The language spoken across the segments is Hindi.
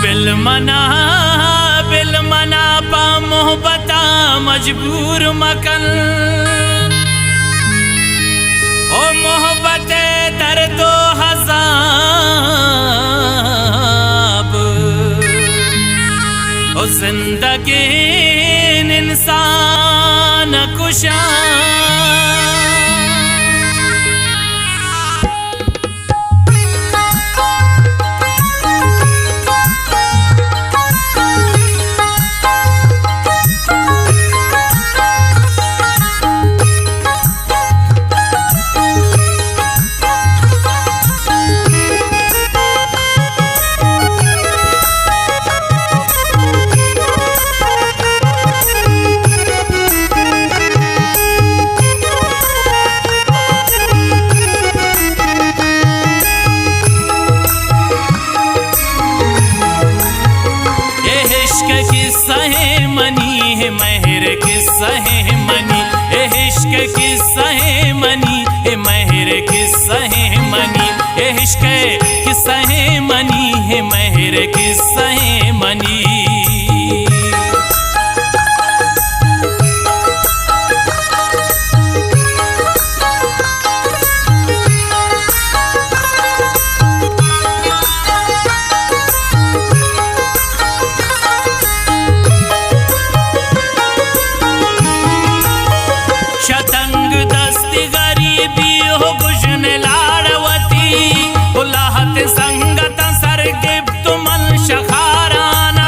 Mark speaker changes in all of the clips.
Speaker 1: बिल मना पा मोहब्बता मजबूर मकन ओ मोहब्बत दर्दो हज़ाब ओ जिंदगी इंसान कुशा किस्सा है मनी है महर किस्सा है मनी इश्क किस्सा है मनी है महर किस्सा है मनी इश्क किस्सा है मनी है महर किस्सा है मनी शतंग दस्ती गरीबी हो गुशन लाड़वती उलाहत संगत सरगिब तुमल शखाराना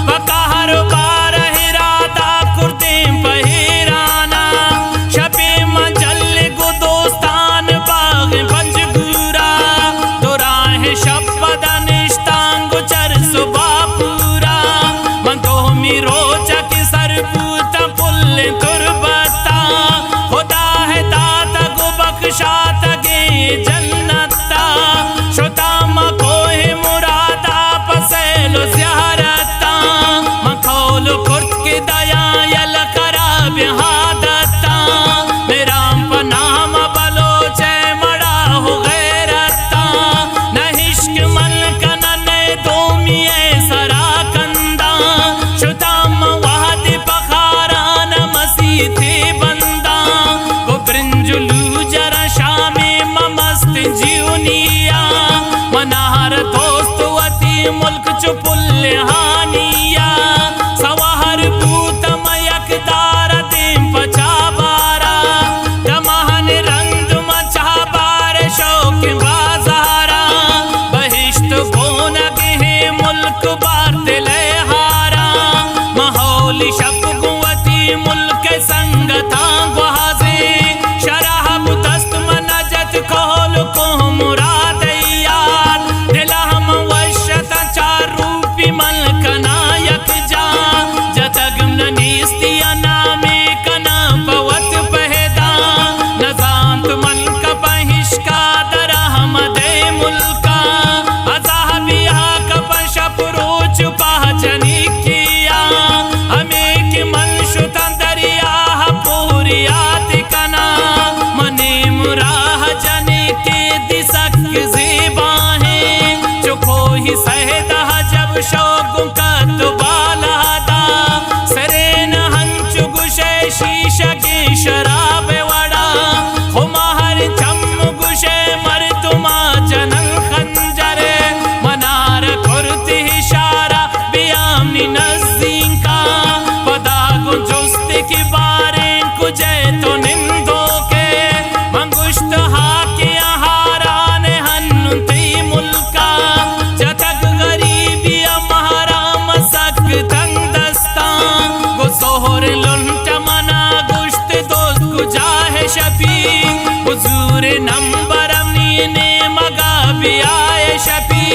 Speaker 1: बकार बार हिरादा कुर्ते पहिराना शबे मजल गो दोस्तान बाग पंजगूरा तो राह शपद निष्टांग चर सुबह पूरा मन तो मी रोचक सरपूत पुल तुरबता खुदा है दाता गो बख्शात गे जन्नता शुता मको है मुरादा पसेलो ज़ियारता मखौल कुर्त के दया यल करा बिहादता मेरा पनाम बलोचे मड़ा हो गैरता न इश्क मन कनन दोमिए सरा कंदा शुता मवाद पखारा न मसीथे बंदा गो ब्रिंजुलू जरा शामे ममस्त जीवनिया मनार दोस्त वती मुल्क चुपुल हानिया सवाहर भूत मयकदार देम पचा बारा दमहन रंग मचा बार शौक बाजारा बहिश्त बोन के मुल्क बार दिले हारा माहौल शब गुवती मुल्क संगता गुहाजे शराब दस्त मनजत कोल को मुराद यार दिला हम वशत चार रूपी मलक नायक जा जतग ननीस्तिया नामे कना पवत पहदा नजांत मलक बहिष्का दरा हम दे मुल्का अजाबिया कपशप रोच पहचनी किया हमें कि मन शुता दरिया पूरियात कना मने मुराह जने के दिसक ज़ेबा है चुखो ही सहदा जब शौक का दुबाला दा सरेन हंच गुशे शीशा के शराब वड़ा हुमाहर चम गुशे मर्दुमा जनल खंजर मनार कुर्ती इशारा बियामनी नज़दीका पदा को जुस्त की बारे कुजे तो निंदो के मंगुश्त हाके आहारान हन्नुती मुल्का जतक गरीबी अमहरा मसक तंग दस्ता गो सोहर लुंट मना गुश्त दोस्त गुजा है शफी हुजूर नंबर अमनी ने मगा भी आए शफी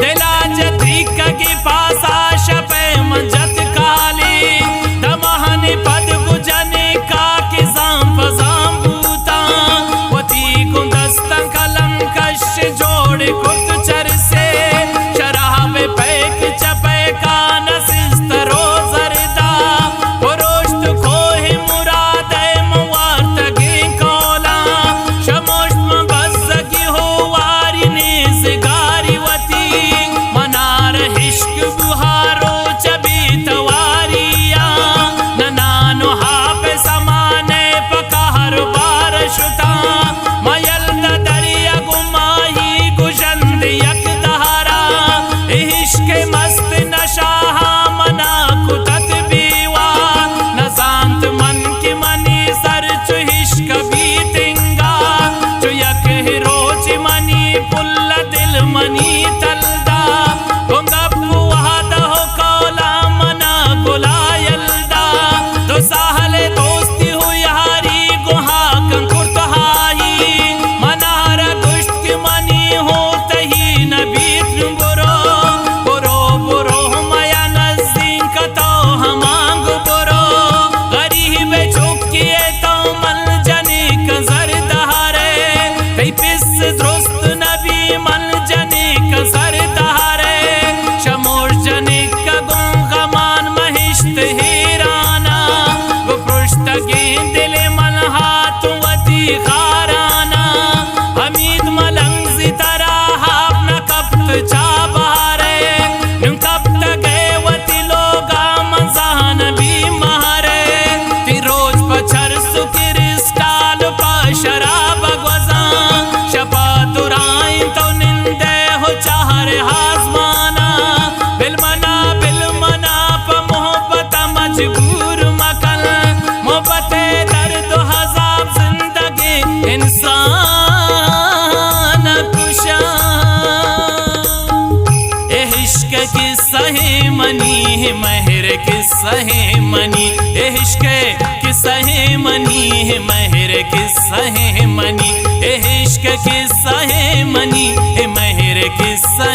Speaker 1: दिला जतीक के पासा शपे मजत काली दमहन पद गुजने का किसाम फजाम बूता वती गुंदस्ता कलम कश जोड़ कुत चर से शराब पैक चपे का नसिस्त रोजरदा पुरोश्त खोहे मुराद मुवार्त गे कोला शमोश्त बज़गी हो वारी नेज सहे मनी, इश्क किस्सा है मनी है महर किस्सा है मनी, इश्क किस्सा है मनी है महर किस्सा